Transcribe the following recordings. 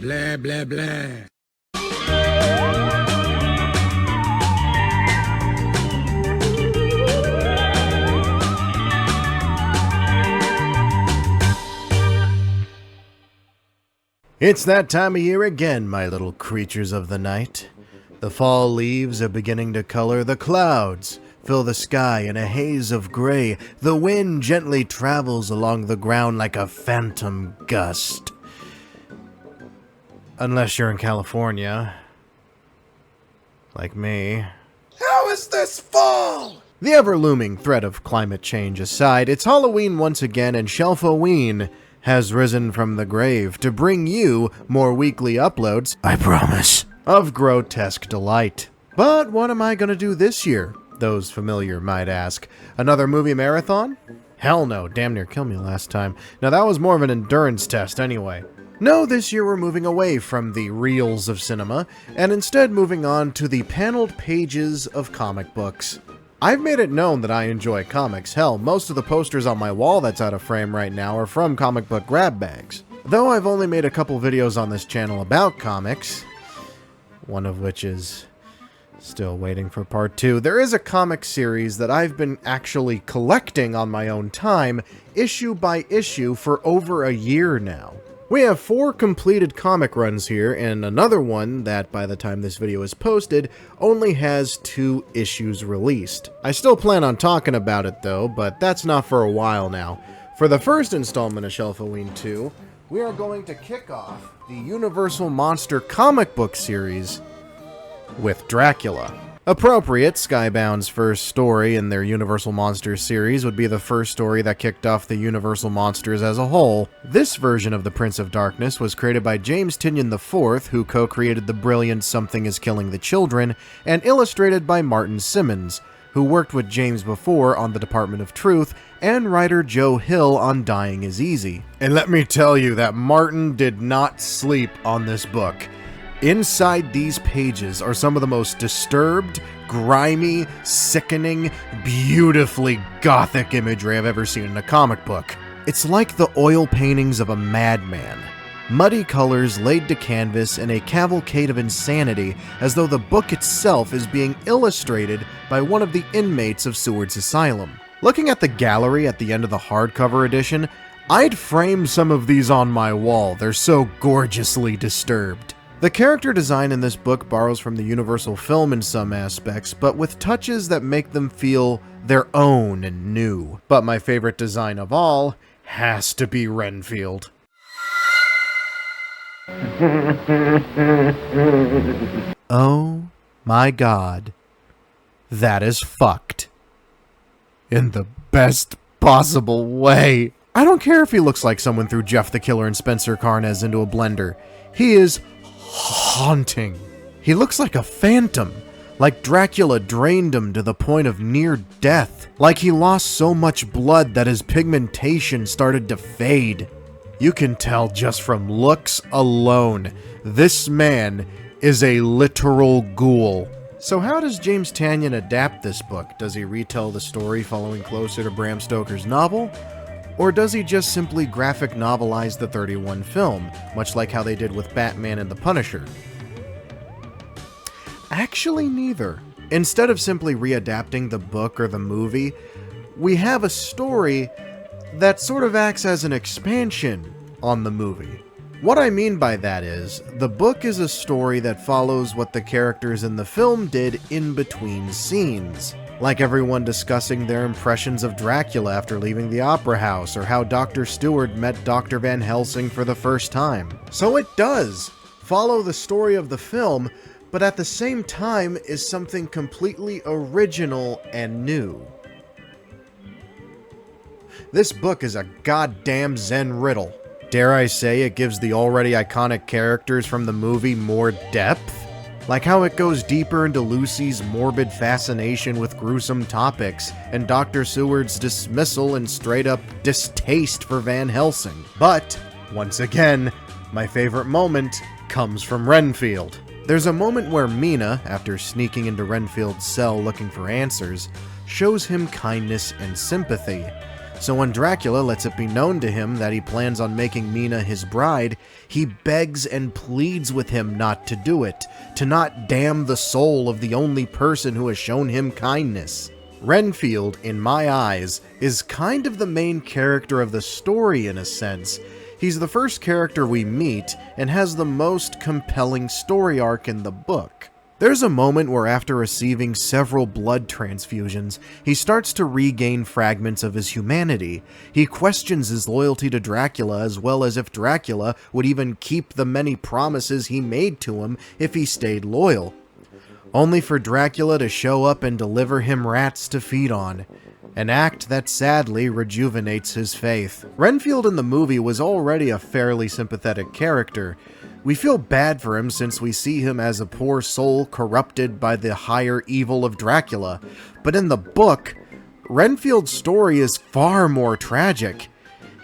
Blah, blah, blah. It's that time of year again, my little creatures of the night. The fall leaves are beginning to color the clouds, fill the sky in a haze of gray. The wind gently travels along the ground like a phantom gust. Unless you're in California. Like me. How is this fall? The ever-looming threat of climate change aside, it's Halloween once again, and Shelf-O-Ween has risen from the grave to bring you more weekly uploads, I promise, of grotesque delight. But what am I gonna do this year? Those familiar might ask. Another movie marathon? Hell no, damn near killed me last time. Now that was more of an endurance test anyway. No, this year we're moving away from the reels of cinema, and instead moving on to the paneled pages of comic books. I've made it known that I enjoy comics. Hell, most of the posters on my wall that's out of frame right now are from comic book grab bags. Though I've only made a couple videos on this channel about comics, one of which is still waiting for part 2, there is a comic series that I've been actually collecting on my own time, issue by issue, for over a year now. We have 4 completed comic runs here, and another one that, by the time this video is posted, only has 2 issues released. I still plan on talking about it though, but that's not for a while now. For the first installment of Shelf-O-Ween 2, we are going to kick off the Universal Monster comic book series with Dracula. Appropriate, Skybound's first story in their Universal Monsters series would be the first story that kicked off the Universal Monsters as a whole. This version of the Prince of Darkness was created by James Tynion IV, who co-created the brilliant Something is Killing the Children, and illustrated by Martin Simmons, who worked with James before on the Department of Truth, and writer Joe Hill on Dying is Easy. And let me tell you that Martin did not sleep on this book. Inside these pages are some of the most disturbed, grimy, sickening, beautifully gothic imagery I've ever seen in a comic book. It's like the oil paintings of a madman. Muddy colors laid to canvas in a cavalcade of insanity, as though the book itself is being illustrated by one of the inmates of Seward's Asylum. Looking at the gallery at the end of the hardcover edition, I'd frame some of these on my wall. They're so gorgeously disturbed. The character design in this book borrows from the Universal film in some aspects, but with touches that make them feel their own and new. But my favorite design of all has to be Renfield. Oh my god. That is fucked. In the best possible way. I don't care if he looks like someone threw Jeff the Killer and Spencer Carnez into a blender. He is haunting. He looks like a phantom, like Dracula drained him to the point of near death, like he lost so much blood that his pigmentation started to fade. You can tell just from looks alone, this man is a literal ghoul. So how does James Tynion adapt this book? Does he retell the story following closer to Bram Stoker's novel? Or does he just simply graphic novelize the 31 film, much like how they did with Batman and the Punisher? Actually, neither. Instead of simply readapting the book or the movie, we have a story that sort of acts as an expansion on the movie. What I mean by that is, the book is a story that follows what the characters in the film did in between scenes. Like everyone discussing their impressions of Dracula after leaving the opera house, or how Dr. Stewart met Dr. Van Helsing for the first time. So it does follow the story of the film, but at the same time is something completely original and new. This book is a goddamn Zen riddle. Dare I say it gives the already iconic characters from the movie more depth? Like how it goes deeper into Lucy's morbid fascination with gruesome topics, and Dr. Seward's dismissal and straight-up distaste for Van Helsing. But, once again, my favorite moment comes from Renfield. There's a moment where Mina, after sneaking into Renfield's cell looking for answers, shows him kindness and sympathy. So when Dracula lets it be known to him that he plans on making Mina his bride, he begs and pleads with him not to do it, to not damn the soul of the only person who has shown him kindness. Renfield, in my eyes, is kind of the main character of the story in a sense. He's the first character we meet and has the most compelling story arc in the book. There's a moment where after receiving several blood transfusions, he starts to regain fragments of his humanity. He questions his loyalty to Dracula as well as if Dracula would even keep the many promises he made to him if he stayed loyal. Only for Dracula to show up and deliver him rats to feed on, an act that sadly rejuvenates his faith. Renfield in the movie was already a fairly sympathetic character. We feel bad for him since we see him as a poor soul corrupted by the higher evil of Dracula, but in the book, Renfield's story is far more tragic.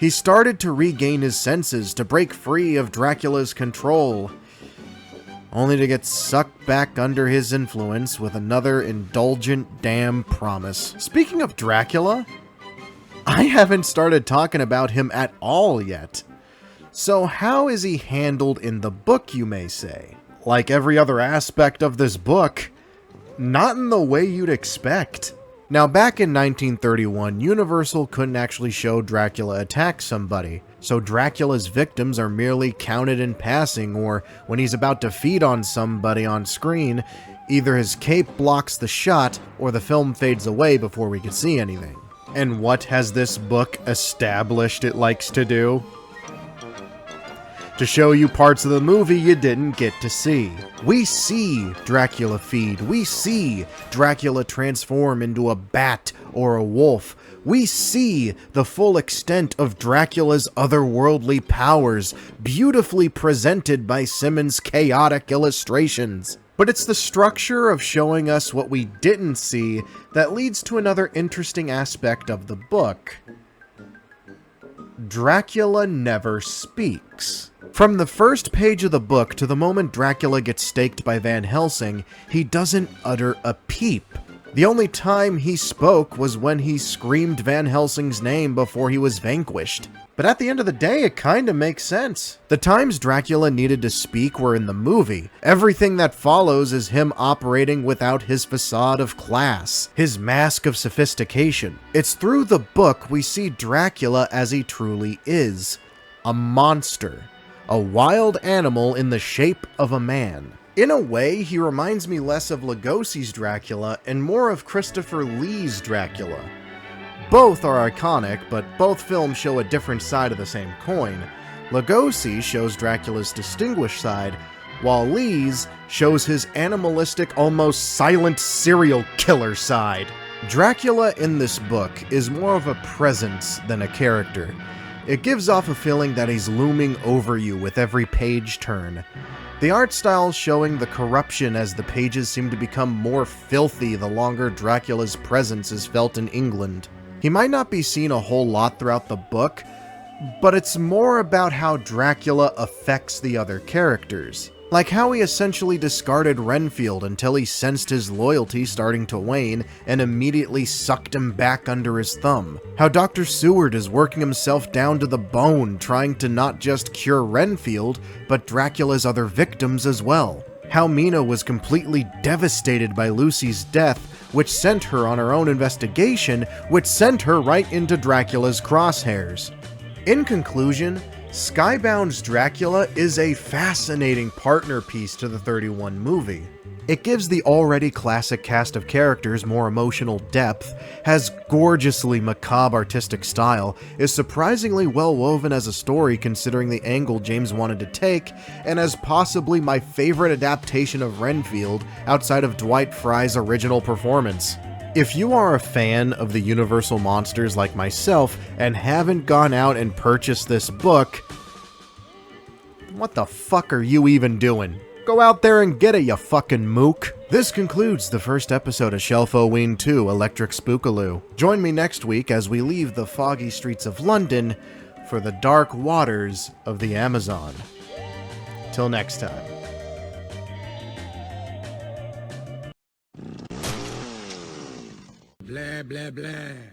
He started to regain his senses, to break free of Dracula's control, only to get sucked back under his influence with another indulgent damn promise. Speaking of Dracula, I haven't started talking about him at all yet. So how is he handled in the book, you may say? Like every other aspect of this book, not in the way you'd expect. Now, back in 1931, Universal couldn't actually show Dracula attack somebody, so Dracula's victims are merely counted in passing, or when he's about to feed on somebody on screen, either his cape blocks the shot, or the film fades away before we can see anything. And what has this book established it likes to do? To show you parts of the movie you didn't get to see. We see Dracula feed. We see Dracula transform into a bat or a wolf. We see the full extent of Dracula's otherworldly powers, beautifully presented by Simmons' chaotic illustrations. But it's the structure of showing us what we didn't see that leads to another interesting aspect of the book. Dracula never speaks. From the first page of the book to the moment Dracula gets staked by Van Helsing, he doesn't utter a peep. The only time he spoke was when he screamed Van Helsing's name before he was vanquished. But at the end of the day, it kinda makes sense. The times Dracula needed to speak were in the movie. Everything that follows is him operating without his facade of class, his mask of sophistication. It's through the book we see Dracula as he truly is. A monster. A wild animal in the shape of a man. In a way, he reminds me less of Lugosi's Dracula and more of Christopher Lee's Dracula. Both are iconic, but both films show a different side of the same coin. Lugosi shows Dracula's distinguished side, while Lee's shows his animalistic, almost silent serial killer side. Dracula in this book is more of a presence than a character. It gives off a feeling that he's looming over you with every page turn. The art style showing the corruption as the pages seem to become more filthy the longer Dracula's presence is felt in England. He might not be seen a whole lot throughout the book, but it's more about how Dracula affects the other characters. Like how he essentially discarded Renfield until he sensed his loyalty starting to wane and immediately sucked him back under his thumb. How Dr. Seward is working himself down to the bone trying to not just cure Renfield, but Dracula's other victims as well. How Mina was completely devastated by Lucy's death, which sent her on her own investigation, which sent her right into Dracula's crosshairs. In conclusion, Skybound's Dracula is a fascinating partner piece to the 31 movie. It gives the already classic cast of characters more emotional depth, has gorgeously macabre artistic style, is surprisingly well woven as a story considering the angle James wanted to take, and has possibly my favorite adaptation of Renfield outside of Dwight Frye's original performance. If you are a fan of the Universal monsters like myself and haven't gone out and purchased this book, what the fuck are you even doing? Go out there and get it, you fucking mook. This concludes the first episode of Shelf-O-Ween 2 Electric Spookaloo. Join me next week as we leave the foggy streets of London for the dark waters of the Amazon. Till next time. Blah, blah, blah.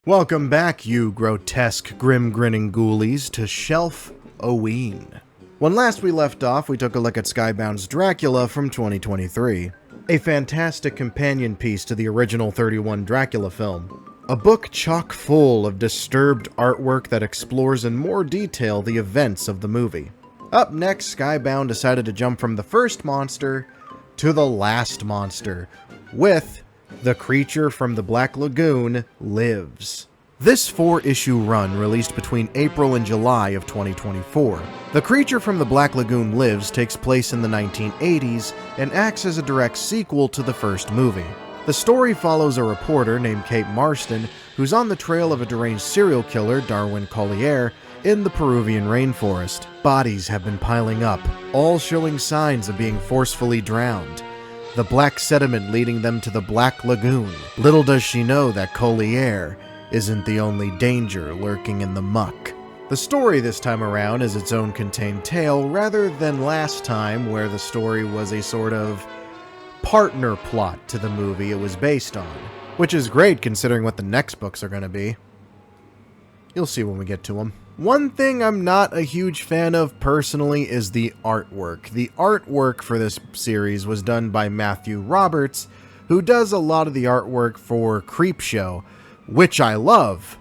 Welcome back, you grotesque, grim-grinning ghoulies, to Shelf-O-Ween. When last we left off, we took a look at Skybound's Dracula from 2023. A fantastic companion piece to the original 31 Dracula film. A book chock full of disturbed artwork that explores in more detail the events of the movie. Up next, Skybound decided to jump from the first monster to the last monster, with The Creature from the Black Lagoon Lives. This 4-issue run released between April and July of 2024. The Creature from the Black Lagoon Lives takes place in the 1980s and acts as a direct sequel to the first movie. The story follows a reporter named Kate Marston who's on the trail of a deranged serial killer, Darwin Collier, in the Peruvian rainforest. Bodies have been piling up, all showing signs of being forcefully drowned. The black sediment leading them to the Black Lagoon. Little does she know that Collier isn't the only danger lurking in the muck. The story this time around is its own contained tale, rather than last time where the story was a sort of partner plot to the movie it was based on. Which is great considering what the next books are going to be. You'll see when we get to them. One thing I'm not a huge fan of personally is the artwork. The artwork for this series was done by Matthew Roberts, who does a lot of the artwork for Creepshow, which I love.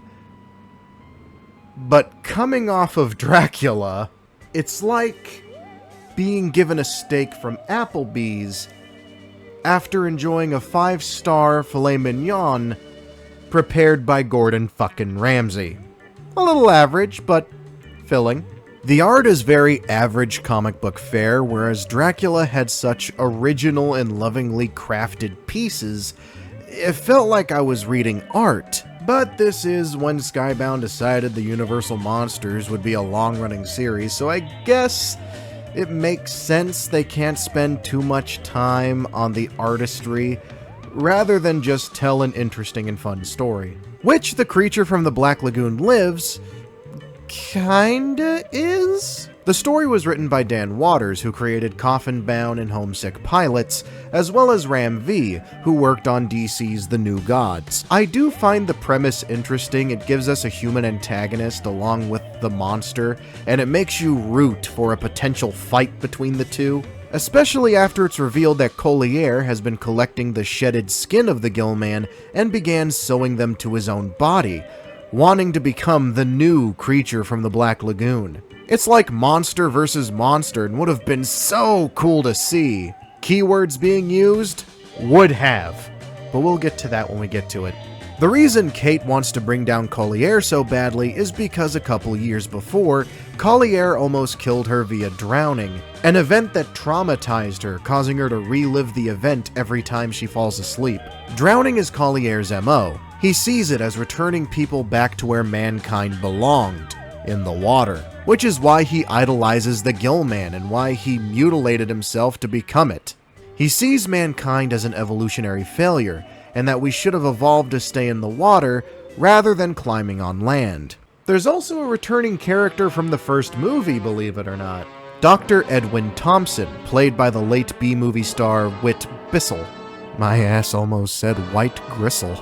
But coming off of Dracula, it's like being given a steak from Applebee's after enjoying a 5-star filet mignon prepared by Gordon fucking Ramsay. A little average, but filling. The art is very average comic book fare, whereas Dracula had such original and lovingly crafted pieces, it felt like I was reading art. But this is when Skybound decided the Universal Monsters would be a long-running series, so I guess it makes sense they can't spend too much time on the artistry, rather than just tell an interesting and fun story. Which The Creature from the Black Lagoon Lives kinda is? The story was written by Dan Waters, who created Coffin Bound and Homesick Pilots, as well as Ram V, who worked on DC's The New Gods. I do find the premise interesting. It gives us a human antagonist along with the monster, and it makes you root for a potential fight between the two. Especially after it's revealed that Collier has been collecting the shedded skin of the Gillman and began sewing them to his own body, wanting to become the new Creature from the Black Lagoon. It's like monster versus monster and would have been so cool to see. Keywords being used? Would have. But we'll get to that when we get to it. The reason Kate wants to bring down Collier so badly is because a couple years before, Collier almost killed her via drowning, an event that traumatized her, causing her to relive the event every time she falls asleep. Drowning is Collier's MO. He sees it as returning people back to where mankind belonged, in the water, which is why he idolizes the Gillman and why he mutilated himself to become it. He sees mankind as an evolutionary failure, and that we should have evolved to stay in the water rather than climbing on land. There's also a returning character from the first movie, believe it or not. Dr. Edwin Thompson, played by the late B-movie star Whit Bissell. My ass almost said White Gristle.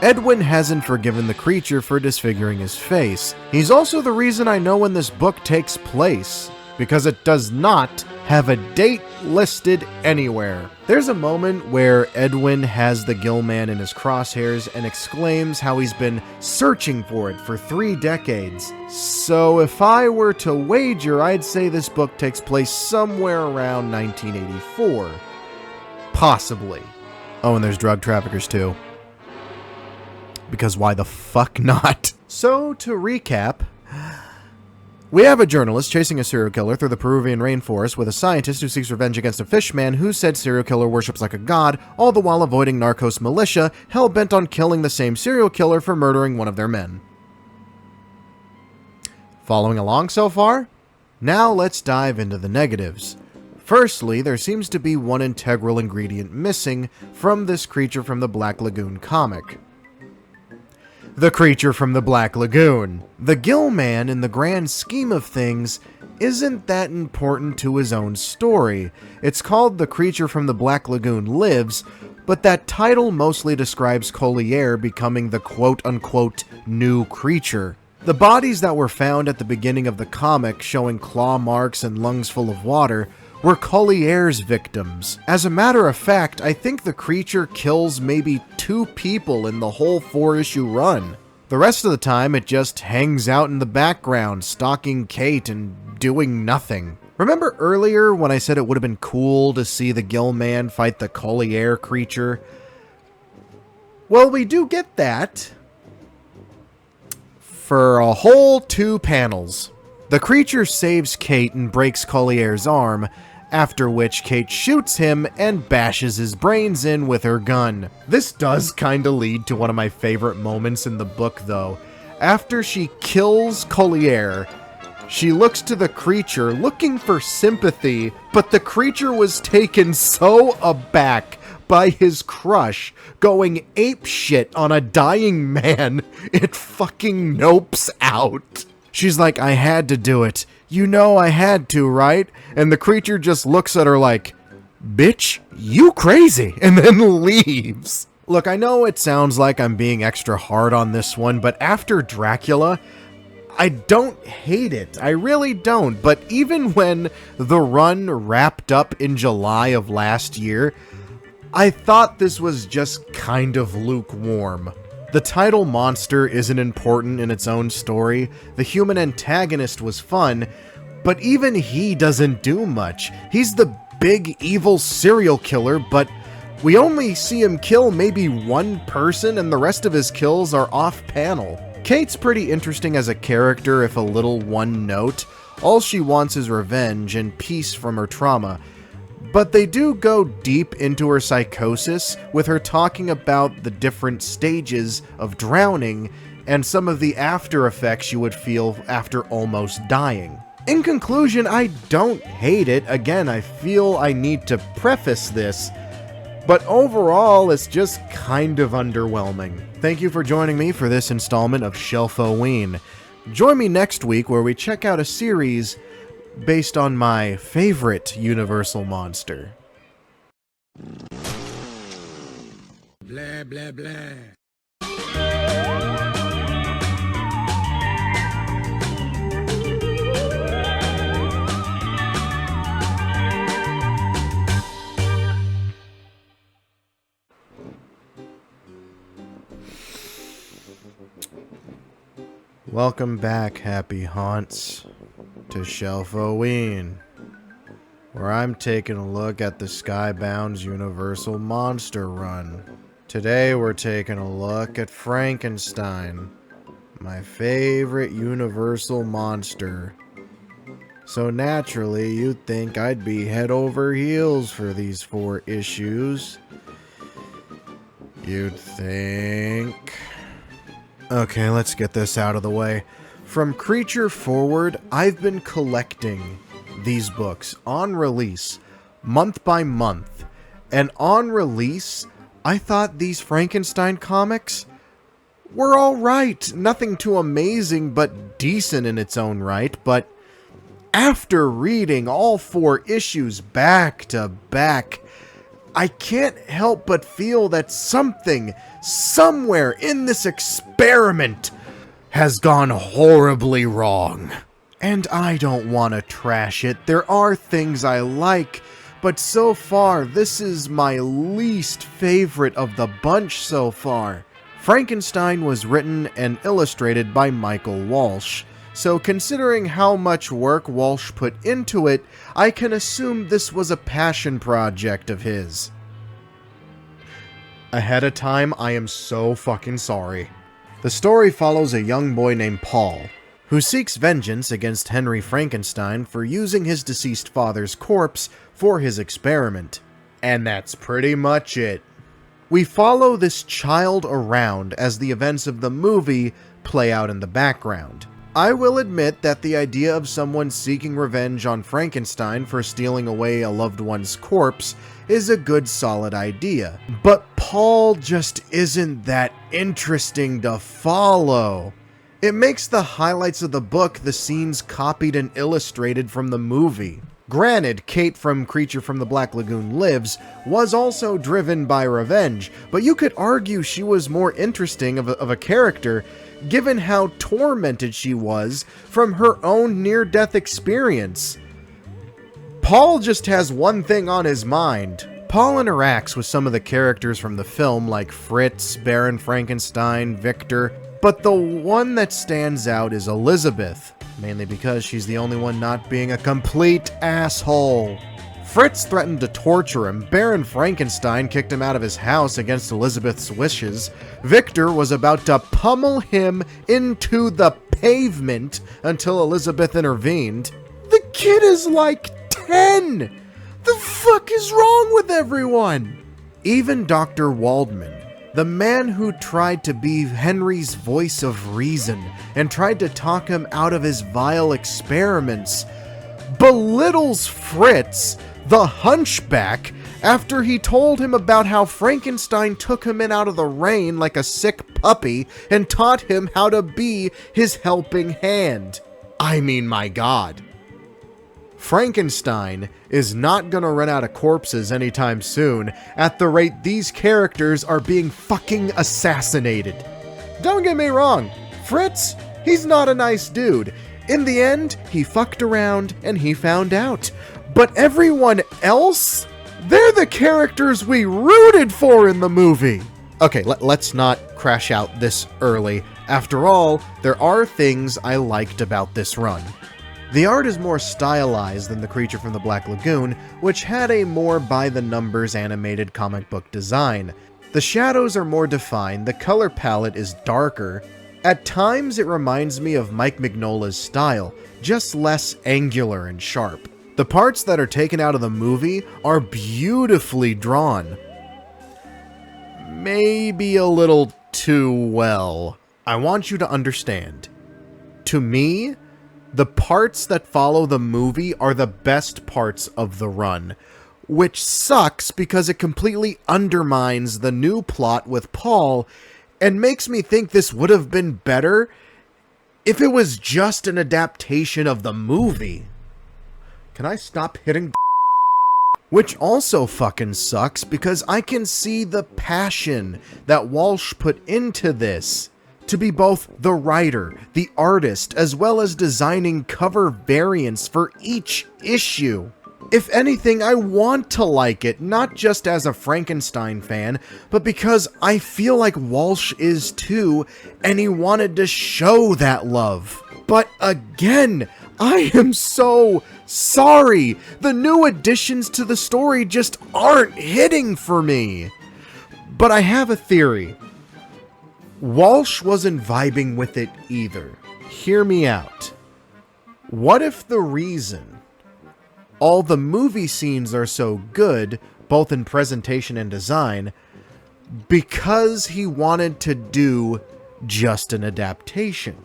Edwin hasn't forgiven the creature for disfiguring his face. He's also the reason I know when this book takes place, because it does not have a date listed anywhere. There's a moment where Edwin has the Gillman in his crosshairs and exclaims how he's been searching for it for 3 decades. So if I were to wager, I'd say this book takes place somewhere around 1984. Possibly. Oh, and there's drug traffickers too. Because why the fuck not? So, to recap, we have a journalist chasing a serial killer through the Peruvian rainforest with a scientist who seeks revenge against a fishman who said serial killer worships like a god, all the while avoiding Narcos militia, hell-bent on killing the same serial killer for murdering one of their men. Following along so far? Now let's dive into the negatives. Firstly, there seems to be one integral ingredient missing from this Creature from the Black Lagoon comic. The Creature from the Black Lagoon. The Gillman, in the grand scheme of things, isn't that important to his own story. It's called The Creature from the Black Lagoon Lives, but that title mostly describes Collier becoming the quote-unquote new creature. The bodies that were found at the beginning of the comic showing claw marks and lungs full of water were Collier's victims. As a matter of fact, I think the creature kills maybe 2 people in the whole 4-issue run. The rest of the time, it just hangs out in the background, stalking Kate and doing nothing. Remember earlier when I said it would have been cool to see the Gill Man fight the Collier creature? Well, we do get that for a whole 2 panels. The creature saves Kate and breaks Collier's arm, after which Kate shoots him and bashes his brains in with her gun. This does kinda lead to one of my favorite moments in the book though. After she kills Collier, she looks to the creature looking for sympathy, but the creature was taken so aback by his crush going apeshit on a dying man, it fucking nopes out. She's like, I had to do it. You know I had to, right? And the creature just looks at her like, bitch, you crazy, and then leaves. Look, I know it sounds like I'm being extra hard on this one, but after Dracula, I don't hate it. I really don't. But even when the run wrapped up in July of last year, I thought this was just kind of lukewarm. The title monster isn't important in its own story, the human antagonist was fun, but even he doesn't do much. He's the big evil serial killer, but we only see him kill maybe 1 person and the rest of his kills are off-panel. Kate's pretty interesting as a character if a little one note. All she wants is revenge and peace from her trauma. But they do go deep into her psychosis, with her talking about the different stages of drowning and some of the after effects you would feel after almost dying. In conclusion, I don't hate it. Again, I feel I need to preface this, but overall, it's just kind of underwhelming. Thank you for joining me for this installment of Shelf-O-Ween. Join me next week where we check out a series based on my favorite Universal monster. Blah, blah, blah. Welcome back, happy haunts, to Shelf-O-Ween, where I'm taking a look at the Skybound's Universal Monster Run. Today we're taking a look at Frankenstein, my favorite Universal monster. So naturally, you'd think I'd be head over heels for these 4 issues. You'd think. Okay, let's get this out of the way. From Creature forward, I've been collecting these books on release, month by month. And on release, I thought these Frankenstein comics were alright. Nothing too amazing, but decent in its own right. But after reading all 4 issues back to back, I can't help but feel that something, somewhere in this experiment, has gone horribly wrong. And I don't want to trash it. There are things I like, but so far, this is my least favorite of the bunch so far. Frankenstein was written and illustrated by Michael Walsh, so considering how much work Walsh put into it, I can assume this was a passion project of his. Ahead of time, I am so fucking sorry. The story follows a young boy named Paul, who seeks vengeance against Henry Frankenstein for using his deceased father's corpse for his experiment. And that's pretty much it. We follow this child around as the events of the movie play out in the background. I will admit that the idea of someone seeking revenge on Frankenstein for stealing away a loved one's corpse is a good solid idea. But Paul just isn't that interesting to follow. It makes the highlights of the book the scenes copied and illustrated from the movie. Granted, Kate from Creature from the Black Lagoon Lives was also driven by revenge, but you could argue she was more interesting of a character given how tormented she was from her own near-death experience. Paul just has one thing on his mind. Paul interacts with some of the characters from the film like Fritz, Baron Frankenstein, Victor, but the one that stands out is Elizabeth, mainly because she's the only one not being a complete asshole. Fritz threatened to torture him, Baron Frankenstein kicked him out of his house against Elizabeth's wishes, Victor was about to pummel him into the pavement until Elizabeth intervened. The kid is like 10! The fuck is wrong with everyone? Even Dr. Waldman, the man who tried to be Henry's voice of reason and tried to talk him out of his vile experiments, belittles Fritz, the hunchback, after he told him about how Frankenstein took him in out of the rain like a sick puppy and taught him how to be his helping hand. I mean, my God. Frankenstein is not gonna run out of corpses anytime soon at the rate these characters are being fucking assassinated. Don't get me wrong, Fritz, he's not a nice dude. In the end, he fucked around and he found out. But everyone else? They're the characters we rooted for in the movie. Okay, let's not crash out this early. After all, there are things I liked about this run. The art is more stylized than the Creature from the Black Lagoon, which had a more by-the-numbers animated comic book design. The shadows are more defined, the color palette is darker. At times it reminds me of Mike Mignola's style, just less angular and sharp. The parts that are taken out of the movie are beautifully drawn. Maybe a little too well. I want you to understand. To me, the parts that follow the movie are the best parts of the run, which sucks because it completely undermines the new plot with Paul and makes me think this would have been better if it was just an adaptation of the movie. Can I stop hitting? Which also fucking sucks because I can see the passion that Walsh put into this. To be both the writer, the artist, as well as designing cover variants for each issue. If anything, I want to like it, not just as a Frankenstein fan, but because I feel like Walsh is too, and he wanted to show that love. But again, I am so sorry. The new additions to the story just aren't hitting for me. But I have a theory. Walsh wasn't vibing with it either. Hear me out. What if the reason all the movie scenes are so good, both in presentation and design, because he wanted to do just an adaptation?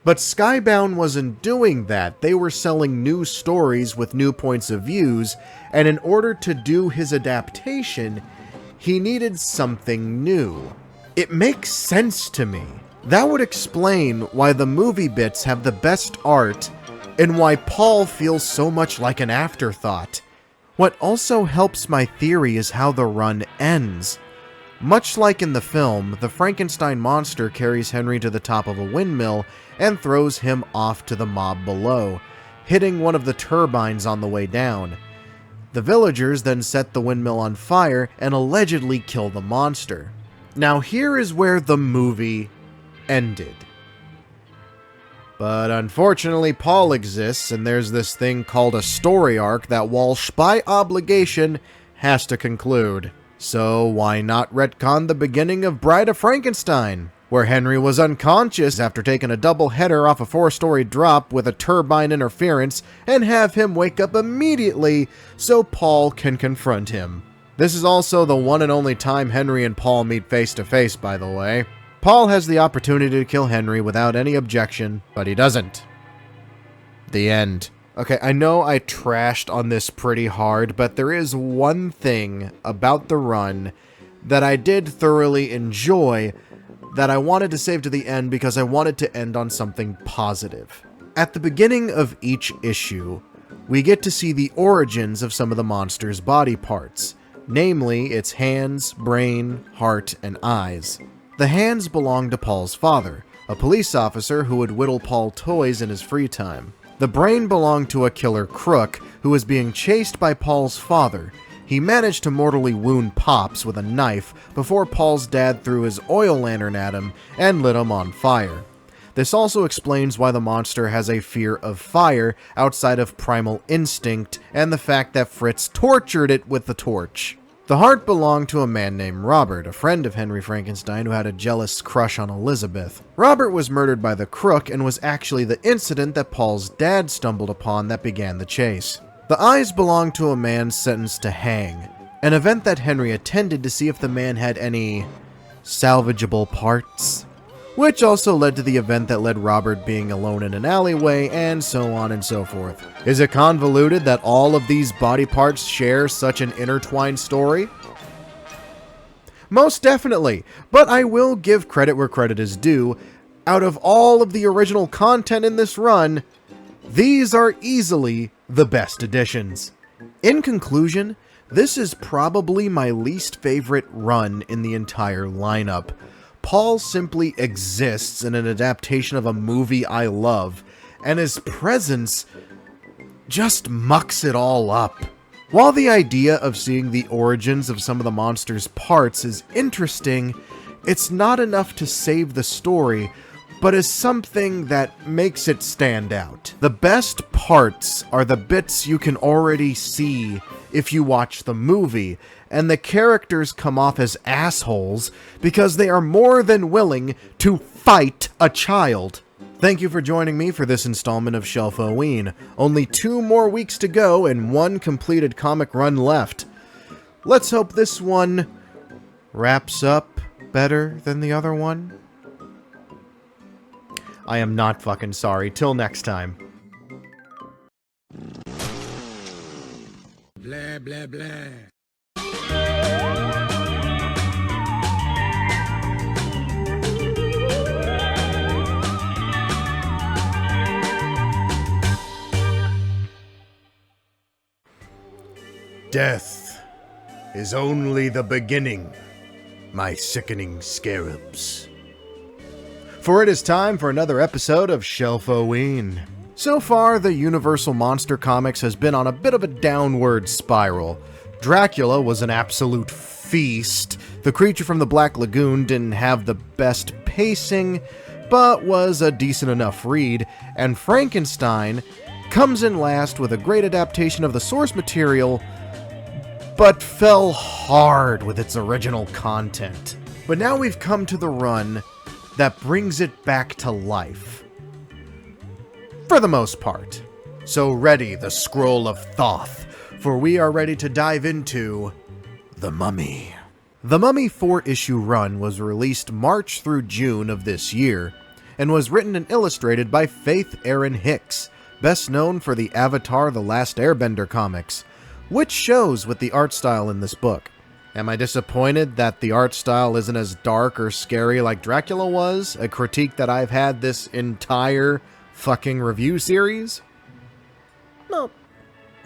But Skybound wasn't doing that. They were selling new stories with new points of views, and in order to do his adaptation, he needed something new. It makes sense to me. That would explain why the movie bits have the best art and why Paul feels so much like an afterthought. What also helps my theory is how the run ends. Much like in the film, the Frankenstein monster carries Henry to the top of a windmill and throws him off to the mob below, hitting one of the turbines on the way down. The villagers then set the windmill on fire and allegedly kill the monster. Now here is where the movie ended. But unfortunately, Paul exists, and there's this thing called a story arc that Walsh, by obligation, has to conclude. So why not retcon the beginning of Bride of Frankenstein, where Henry was unconscious after taking a double header off a 4-story drop with a turbine interference, and have him wake up immediately so Paul can confront him. This is also the one and only time Henry and Paul meet face to face, by the way. Paul has the opportunity to kill Henry without any objection, but he doesn't. The end. Okay, I know I trashed on this pretty hard, but there is one thing about the run that I did thoroughly enjoy that I wanted to save to the end because I wanted to end on something positive. At the beginning of each issue, we get to see the origins of some of the monster's body parts, namely its hands, brain, heart, and eyes. The hands belong to Paul's father, a police officer who would whittle Paul toys in his free time. The brain belonged to a killer crook who was being chased by Paul's father. He managed to mortally wound Pops with a knife before Paul's dad threw his oil lantern at him and lit him on fire. This also explains why the monster has a fear of fire outside of primal instinct and the fact that Fritz tortured it with the torch. The heart belonged to a man named Robert, a friend of Henry Frankenstein who had a jealous crush on Elizabeth. Robert was murdered by the crook and was actually the incident that Paul's dad stumbled upon that began the chase. The eyes belonged to a man sentenced to hang, an event that Henry attended to see if the man had any salvageable parts, which also led to the event that led Robert being alone in an alleyway, and so on and so forth. Is it convoluted that all of these body parts share such an intertwined story? Most definitely, but I will give credit where credit is due. Out of all of the original content in this run, these are easily the best additions. In conclusion, this is probably my least favorite run in the entire lineup. Paul simply exists in an adaptation of a movie I love, and his presence just mucks it all up. While the idea of seeing the origins of some of the monster's parts is interesting, it's not enough to save the story, but is something that makes it stand out. The best parts are the bits you can already see if you watch the movie, and the characters come off as assholes because they are more than willing to fight a child. Thank you for joining me for this installment of Shelf-O-Ween. Only 2 more weeks to go and 1 completed comic run left. Let's hope this one wraps up better than the other one. I am not fucking sorry. Till next time. Blah, blah, blah. Death is only the beginning, my sickening scarabs. For it is time for another episode of Shelf-O-Ween. So far, the Universal Monster Comics has been on a bit of a downward spiral. Dracula was an absolute feast. The Creature from the Black Lagoon didn't have the best pacing, but was a decent enough read, and Frankenstein comes in last with a great adaptation of the source material, but fell hard with its original content. But now we've come to the run that brings it back to life. For the most part. So ready the Scroll of Thoth, for we are ready to dive into The Mummy. The Mummy 4-issue run was released March through June of this year, and was written and illustrated by Faith Erin Hicks, best known for the Avatar: The Last Airbender comics, which shows with the art style in this book. Am I disappointed that the art style isn't as dark or scary like Dracula was? A critique that I've had this entire fucking review series? Well,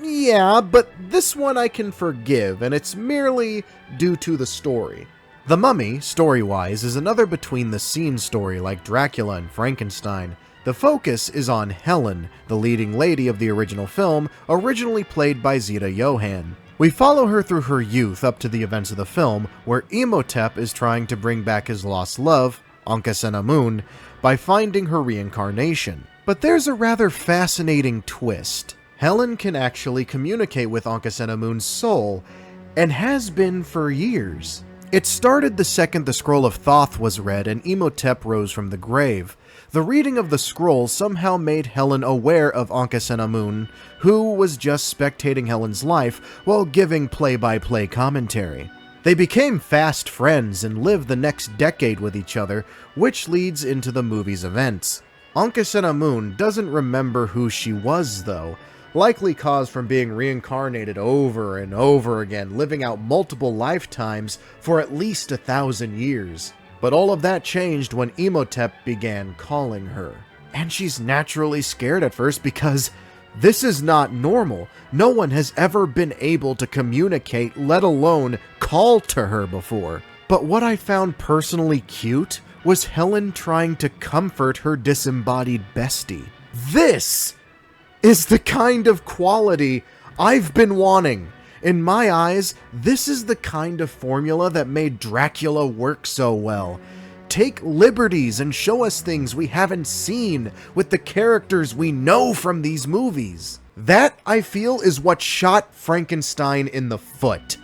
yeah, but this one I can forgive, and it's merely due to the story. The Mummy, story-wise, is another between-the-scenes story like Dracula and Frankenstein. The focus is on Helen, the leading lady of the original film, originally played by Zita Johann. We follow her through her youth up to the events of the film, where Imhotep is trying to bring back his lost love, Ankhesenamun, by finding her reincarnation. But there's a rather fascinating twist. Helen can actually communicate with Ankhesenamun's soul, and has been for years. It started the second the Scroll of Thoth was read and Imhotep rose from the grave. The reading of the scroll somehow made Helen aware of Ankhesenamun, who was just spectating Helen's life while giving play-by-play commentary. They became fast friends and lived the next decade with each other, which leads into the movie's events. Ankhesenamun doesn't remember who she was, though, likely caused from being reincarnated over and over again, living out multiple lifetimes for at least 1,000 years. But all of that changed when Imhotep began calling her. And she's naturally scared at first because this is not normal. No one has ever been able to communicate, let alone call to her before. But what I found personally cute was Helen trying to comfort her disembodied bestie. This is the kind of quality I've been wanting. In my eyes, this is the kind of formula that made Dracula work so well. Take liberties and show us things we haven't seen with the characters we know from these movies. That, I feel, is what shot Frankenstein in the foot.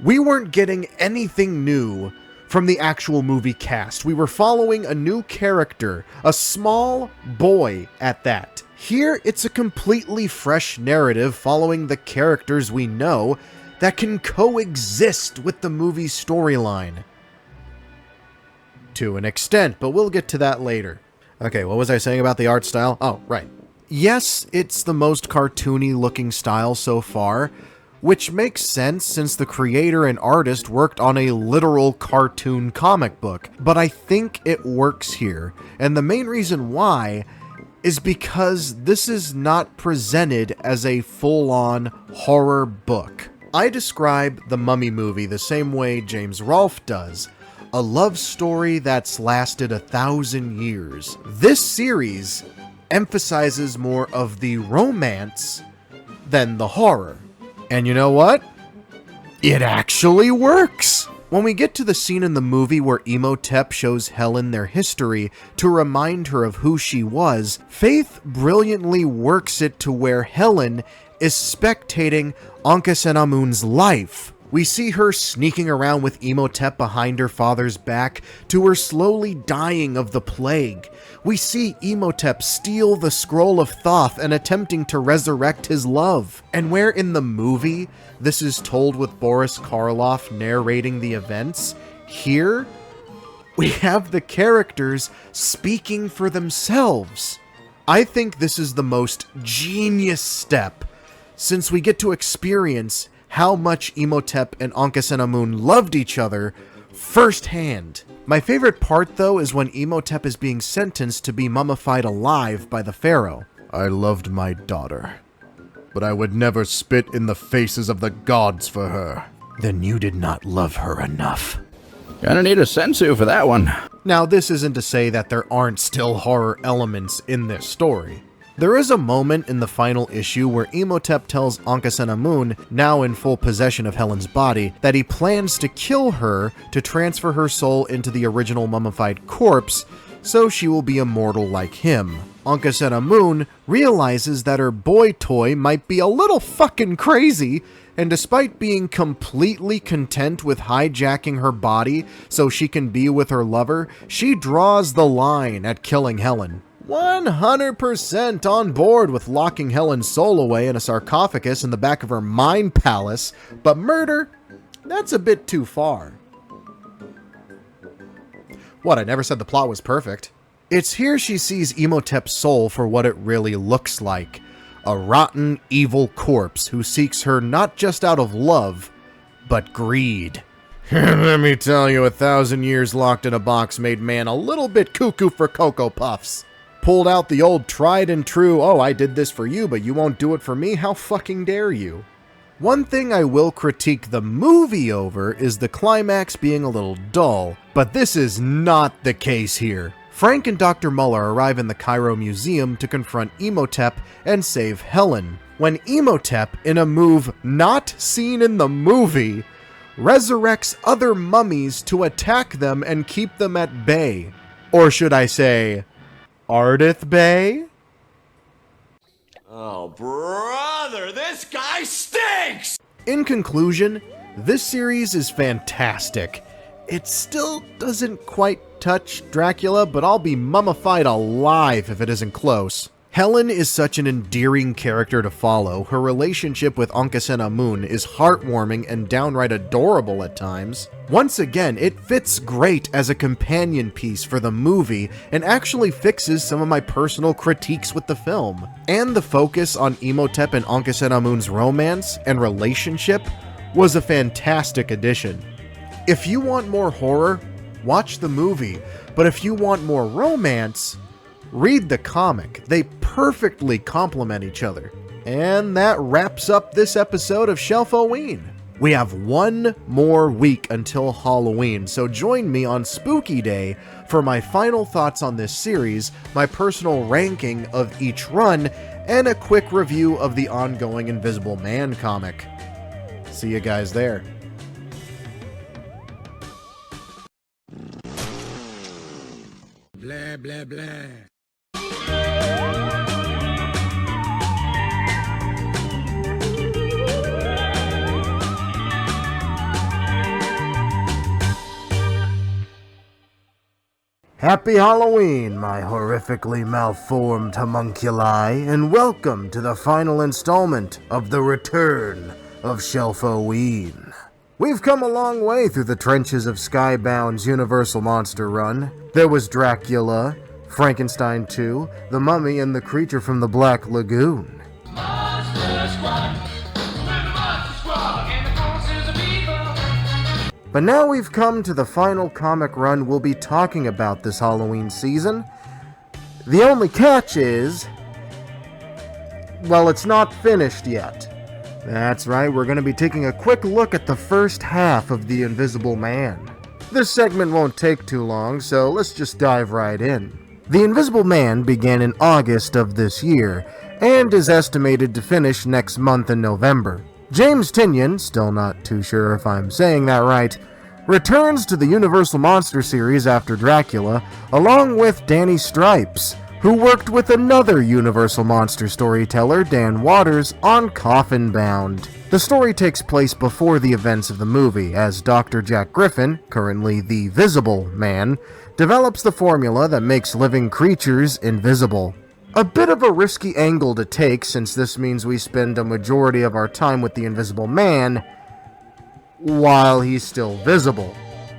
We weren't getting anything new from the actual movie cast. We were following a new character, a small boy at that. Here, it's a completely fresh narrative following the characters we know that can coexist with the movie's storyline. To an extent, but we'll get to that later. Okay, what was I saying about the art style? Oh, right. Yes, it's the most cartoony looking style so far, which makes sense since the creator and artist worked on a literal cartoon comic book, but I think it works here, and the main reason why is because this is not presented as a full-on horror book. I describe the Mummy movie the same way James Rolfe does, a love story that's lasted 1,000 years. This series emphasizes more of the romance than the horror. And you know what? It actually works! When we get to the scene in the movie where Imhotep shows Helen their history to remind her of who she was, Faith brilliantly works it to where Helen is spectating Ankhesenamun's life. We see her sneaking around with Imhotep behind her father's back to her slowly dying of the plague. We see Imhotep steal the scroll of Thoth and attempting to resurrect his love. And where in the movie this is told with Boris Karloff narrating the events, here we have the characters speaking for themselves. I think this is the most genius step, since we get to experience how much Imhotep and Ankhesenamun loved each other firsthand. My favorite part, though, is when Imhotep is being sentenced to be mummified alive by the pharaoh. I loved my daughter, but I would never spit in the faces of the gods for her. Then you did not love her enough. Gonna need a sensu for that one. Now, this isn't to say that there aren't still horror elements in this story. There is a moment in the final issue where Imhotep tells Ankhesenamun, now in full possession of Helen's body, that he plans to kill her to transfer her soul into the original mummified corpse, so she will be immortal like him. Ankhesenamun realizes that her boy toy might be a little fucking crazy, and despite being completely content with hijacking her body so she can be with her lover, she draws the line at killing Helen. 100% on board with locking Helen's soul away in a sarcophagus in the back of her mind palace, but murder? That's a bit too far. What, I never said the plot was perfect. It's here she sees Imhotep's soul for what it really looks like. A rotten, evil corpse who seeks her not just out of love, but greed. Let me tell you, 1,000 years locked in a box made man a little bit cuckoo for Cocoa Puffs. Pulled out the old tried and true, oh, I did this for you, but you won't do it for me, how fucking dare you? One thing I will critique the movie over is the climax being a little dull, but this is not the case here. Frank and Dr. Muller arrive in the Cairo Museum to confront Imhotep and save Helen, when Imhotep, in a move not seen in the movie, resurrects other mummies to attack them and keep them at bay. Or should I say, Ardith Bay? Oh, brother, this guy stinks! In conclusion, this series is fantastic. It still doesn't quite touch Dracula, but I'll be mummified alive if it isn't close. Helen is such an endearing character to follow. Her relationship with Ankhesenamun is heartwarming and downright adorable at times. Once again, it fits great as a companion piece for the movie and actually fixes some of my personal critiques with the film. And the focus on Imhotep and Ankhesenamun's romance and relationship was a fantastic addition. If you want more horror, watch the movie, but if you want more romance, read the comic. They perfectly complement each other. And that wraps up this episode of Shelf-O-Ween. We have one more week until Halloween, so join me on Spooky Day for my final thoughts on this series, my personal ranking of each run, and a quick review of the ongoing Invisible Man comic. See you guys there. Blah, blah, blah. Happy Halloween, my horrifically malformed homunculi, and welcome to the final installment of the Return of Shelf-O-Ween. We've come a long way through the trenches of Skybound's Universal Monster run. There was Dracula, Frankenstein 2, The Mummy, and the Creature from the Black Lagoon. Monster Squad, Monster Squad, and the forces of evil. But now we've come to the final comic run we'll be talking about this Halloween season. The only catch is, well, it's not finished yet. That's right, we're going to be taking a quick look at the first half of The Invisible Man. This segment won't take too long, so let's just dive right in. The Invisible Man began in August of this year, and is estimated to finish next month in November. James Tynion, still not too sure if I'm saying that right, returns to the Universal Monster series after Dracula, along with Danny Stripes, who worked with another Universal Monster storyteller, Dan Waters, on Coffin Bound. The story takes place before the events of the movie, as Dr. Jack Griffin, currently the Visible Man, develops the formula that makes living creatures invisible. A bit of a risky angle to take, since this means we spend a majority of our time with the Invisible Man while he's still visible.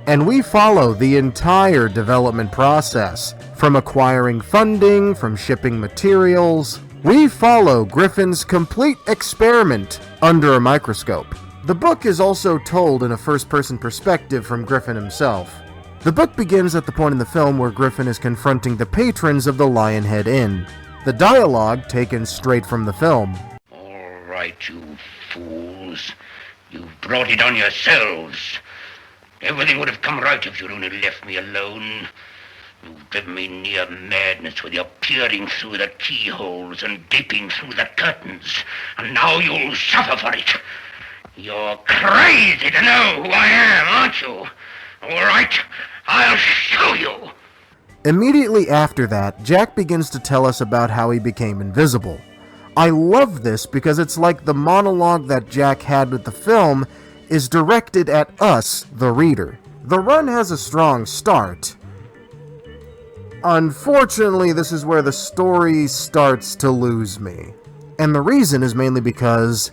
And we follow the entire development process, from acquiring funding, from shipping materials. We follow Griffin's complete experiment under a microscope. The book is also told in a first-person perspective from Griffin himself. The book begins at the point in the film where Griffin is confronting the patrons of the Lionhead Inn. The dialogue taken straight from the film. All right, you fools. You've brought it on yourselves. Everything would have come right if you'd only left me alone. You've driven me near madness with your peering through the keyholes and gaping through the curtains. And now you'll suffer for it. You're crazy to know who I am, aren't you? All right, I'll show you. Immediately after that, Jack begins to tell us about how he became invisible. I love this because it's like the monologue that Jack had with the film is directed at us, the reader. The run has a strong start. Unfortunately, this is where the story starts to lose me. And the reason is mainly because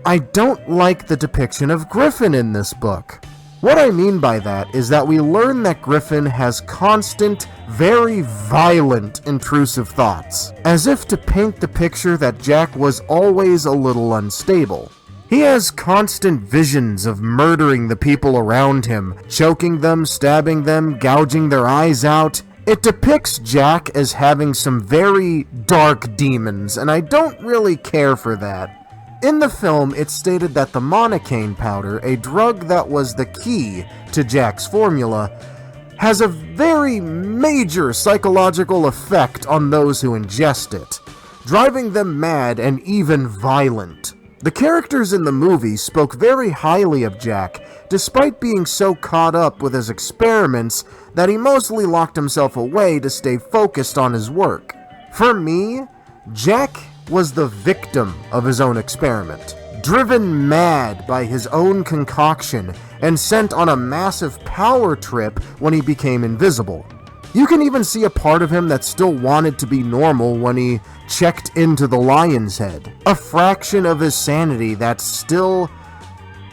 I don't like the depiction of Griffin in this book. What I mean by that is that we learn that Griffin has constant, very violent, intrusive thoughts, as if to paint the picture that Jack was always a little unstable. He has constant visions of murdering the people around him, choking them, stabbing them, gouging their eyes out. It depicts Jack as having some very dark demons, and I don't really care for that. In the film, it's stated that the monocaine powder, a drug that was the key to Jack's formula, has a very major psychological effect on those who ingest it, driving them mad and even violent. The characters in the movie spoke very highly of Jack, despite being so caught up with his experiments that he mostly locked himself away to stay focused on his work. For me, Jack was the victim of his own experiment, driven mad by his own concoction, and sent on a massive power trip when he became invisible. You can even see a part of him that still wanted to be normal when he checked into the Lion's Head, a fraction of his sanity that's still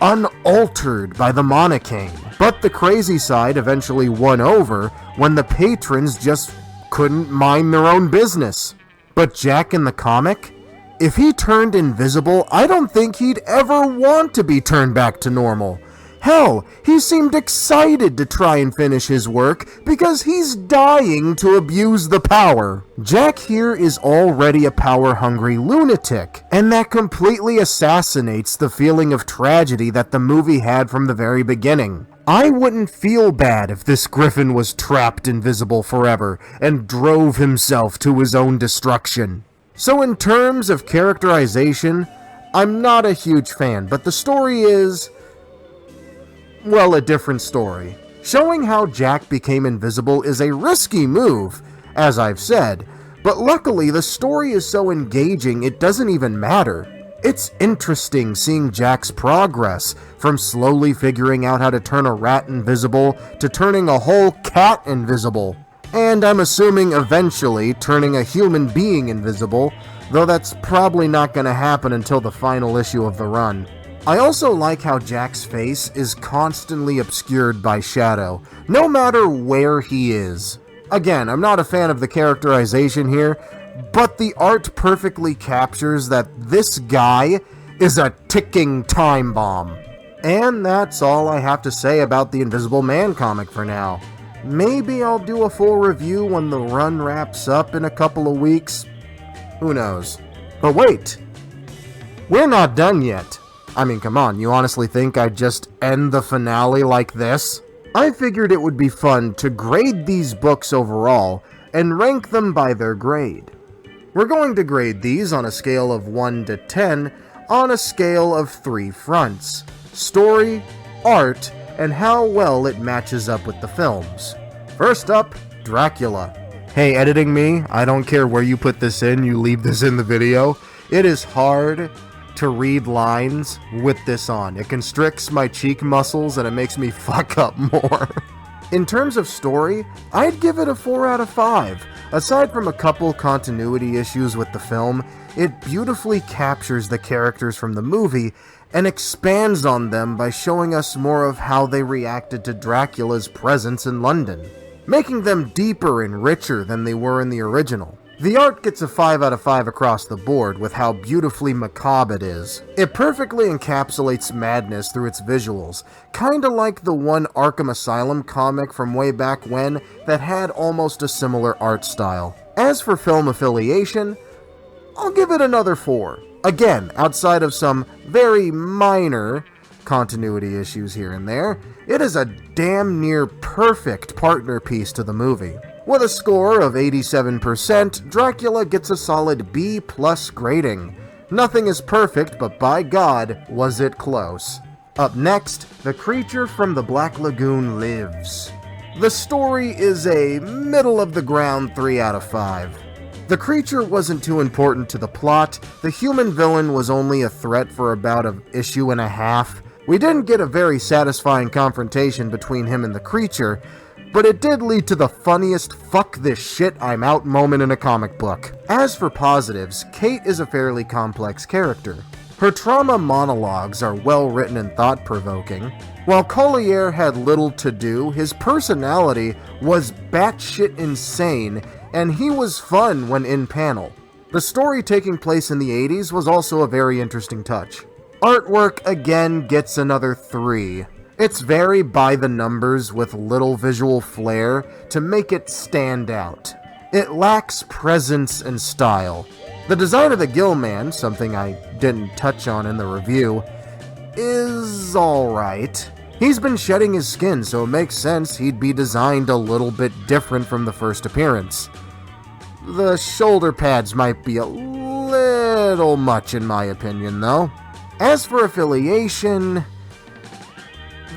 unaltered by the monocaine. But the crazy side eventually won over when the patrons just couldn't mind their own business. But Jack in the comic, if he turned invisible, I don't think he'd ever want to be turned back to normal. Hell, he seemed excited to try and finish his work because he's dying to abuse the power. Jack here is already a power-hungry lunatic, and that completely assassinates the feeling of tragedy that the movie had from the very beginning. I wouldn't feel bad if this griffin was trapped invisible forever and drove himself to his own destruction. So in terms of characterization, I'm not a huge fan, but the story is, well, a different story. Showing how Jack became invisible is a risky move, as I've said, but luckily the story is so engaging it doesn't even matter. It's interesting seeing Jack's progress, from slowly figuring out how to turn a rat invisible to turning a whole cat invisible. And I'm assuming eventually turning a human being invisible, though that's probably not going to happen until the final issue of the run. I also like how Jack's face is constantly obscured by shadow, no matter where he is. Again, I'm not a fan of the characterization here, but the art perfectly captures that this guy is a ticking time bomb. And that's all I have to say about the Invisible Man comic for now. Maybe I'll do a full review when the run wraps up in a couple of weeks. Who knows? But wait! We're not done yet. I mean, come on, you honestly think I'd just end the finale like this? I figured it would be fun to grade these books overall and rank them by their grade. We're going to grade these on a scale of 1 to 10 on a scale of 3 fronts: story, art, and how well it matches up with the films. First up, Dracula. Hey, editing me, I don't care where you put this in, you leave this in the video. It is hard to read lines with this on. It constricts my cheek muscles and it makes me fuck up more. In terms of story, I'd give it a 4 out of 5. Aside from a couple continuity issues with the film, it beautifully captures the characters from the movie and expands on them by showing us more of how they reacted to Dracula's presence in London, making them deeper and richer than they were in the original. The art gets a 5 out of 5 across the board with how beautifully macabre it is. It perfectly encapsulates madness through its visuals, kinda like the one Arkham Asylum comic from way back when that had almost a similar art style. As for film affiliation, I'll give it another 4. Again, outside of some very minor continuity issues here and there, it is a damn near perfect partner piece to the movie. With a score of 87%, Dracula gets a solid B+ grading. Nothing is perfect, but by God, was it close. Up next, The Creature from the Black Lagoon Lives. The story is a middle-of-the-ground 3 out of 5. The creature wasn't too important to the plot, the human villain was only a threat for about an issue and a half. We didn't get a very satisfying confrontation between him and the creature, but it did lead to the funniest fuck this shit I'm out moment in a comic book. As for positives, Kate is a fairly complex character. Her trauma monologues are well written and thought-provoking. While Collier had little to do, his personality was batshit insane, and he was fun when in panel. The story taking place in the 80s was also a very interesting touch. Artwork again gets another 3. It's very by the numbers with little visual flair to make it stand out. It lacks presence and style. The design of the Gill Man, something I didn't touch on in the review, is alright. He's been shedding his skin, so it makes sense he'd be designed a little bit different from the first appearance. The shoulder pads might be a little much in my opinion, though. As for affiliation,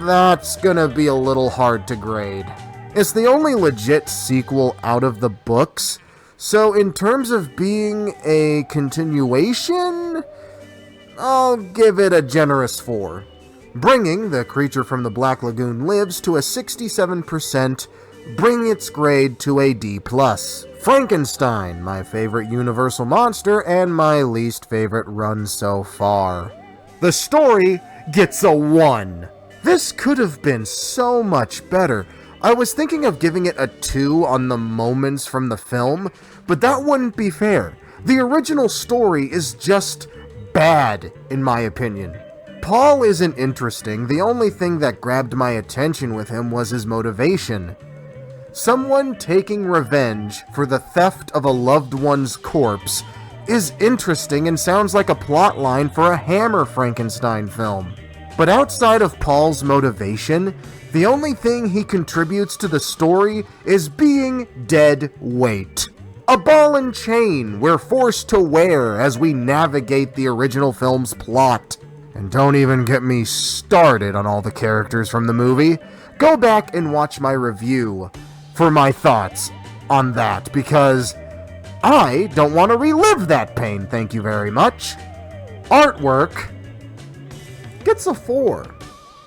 that's gonna be a little hard to grade. It's the only legit sequel out of the books, so in terms of being a continuation, I'll give it a generous 4. Bringing The Creature from the Black Lagoon Lives to a 67%, bring its grade to a D+. Frankenstein, my favorite Universal monster and my least favorite run so far. The story gets a 1. This could have been so much better. I was thinking of giving it a 2 on the moments from the film, but that wouldn't be fair. The original story is just bad, in my opinion. Paul isn't interesting. The only thing that grabbed my attention with him was his motivation. Someone taking revenge for the theft of a loved one's corpse is interesting and sounds like a plot line for a Hammer Frankenstein film. But outside of Paul's motivation, the only thing he contributes to the story is being dead weight. A ball and chain we're forced to wear as we navigate the original film's plot. And don't even get me started on all the characters from the movie. Go back and watch my review for my thoughts on that, because I don't want to relive that pain, thank you very much. Artwork gets a 4.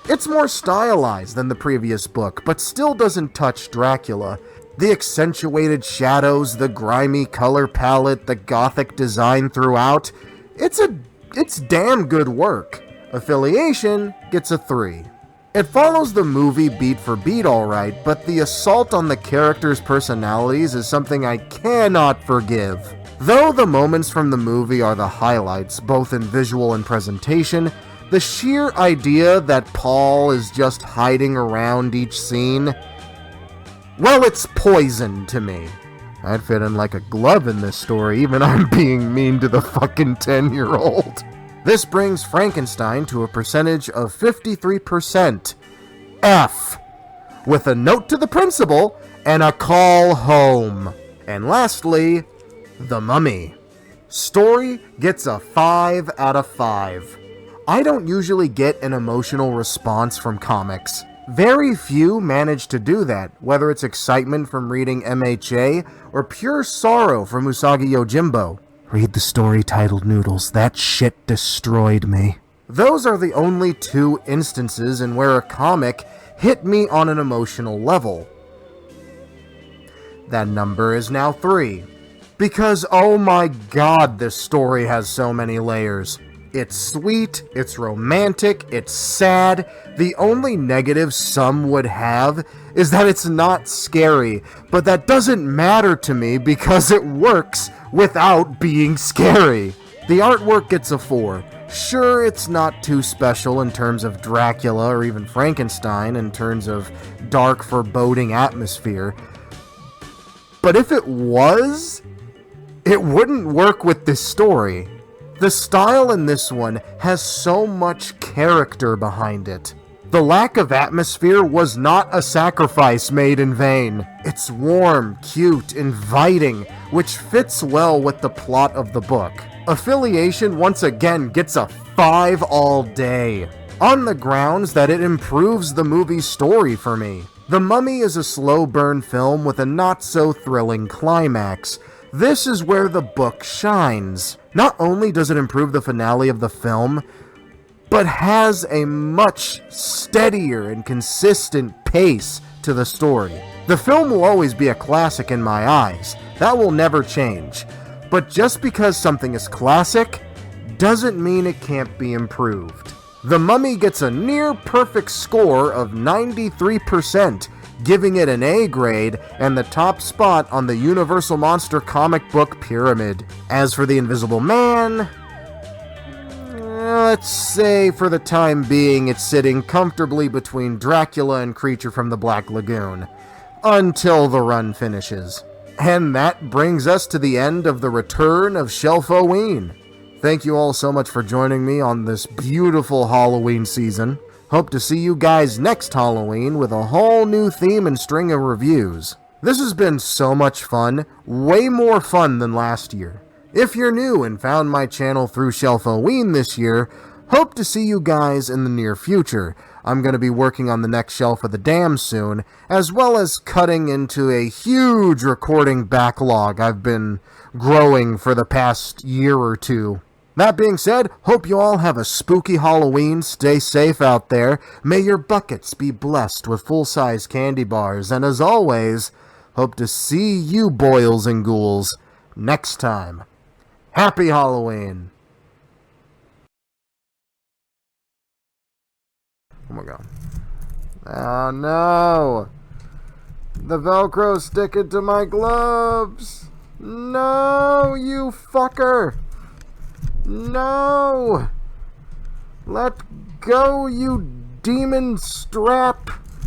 It's more stylized than the previous book, but still doesn't touch Dracula. The accentuated shadows, the grimy color palette, the gothic design throughout, it's damn good work. Affiliation gets a 3. It follows the movie beat for beat alright, but the assault on the characters' personalities is something I cannot forgive. Though the moments from the movie are the highlights, both in visual and presentation, the sheer idea that Paul is just hiding around each scene, well, it's poison to me. I'd fit in like a glove in this story, even I'm being mean to the fucking 10-year-old. This brings Frankenstein to a percentage of 53%. F. With a note to the principal and a call home. And lastly, The Mummy. Story gets a 5 out of 5. I don't usually get an emotional response from comics. Very few manage to do that, whether it's excitement from reading MHA or pure sorrow from Usagi Yojimbo. Read the story titled Noodles. That shit destroyed me. Those are the only 2 instances in where a comic hit me on an emotional level. That number is now 3. Because, oh my god, this story has so many layers. It's sweet, it's romantic, it's sad. The only negative some would have is that it's not scary, but that doesn't matter to me because it works without being scary. The artwork gets a 4. Sure, it's not too special in terms of Dracula or even Frankenstein in terms of dark, foreboding atmosphere. But if it was, it wouldn't work with this story. The style in this one has so much character behind it. The lack of atmosphere was not a sacrifice made in vain. It's warm, cute, inviting, which fits well with the plot of the book. Affiliation once again gets a 5 all day, on the grounds that it improves the movie's story for me. The Mummy is a slow burn film with a not so thrilling climax. This is where the book shines. Not only does it improve the finale of the film, but has a much steadier and consistent pace to the story. The film will always be a classic in my eyes. That will never change. But just because something is classic, doesn't mean it can't be improved. The Mummy gets a near perfect score of 93%, giving it an A grade and the top spot on the Universal Monster comic book pyramid. As for The Invisible Man, let's say for the time being it's sitting comfortably between Dracula and Creature from the Black Lagoon, until the run finishes. And that brings us to the end of the return of Shelf-O-Ween. Thank you all so much for joining me on this beautiful Halloween season. Hope to see you guys next Halloween with a whole new theme and string of reviews. This has been so much fun, way more fun than last year. If you're new and found my channel through Shelf-O-Ween this year, hope to see you guys in the near future. I'm going to be working on the next Shelf of the Dam soon, as well as cutting into a huge recording backlog I've been growing for the past year or 2. That being said, hope you all have a spooky Halloween, stay safe out there, may your buckets be blessed with full-size candy bars, and as always, hope to see you boils and ghouls next time. Happy Halloween! Oh my god. Oh no! The Velcro sticking to my gloves! No, you fucker! No! Let go, you demon strap!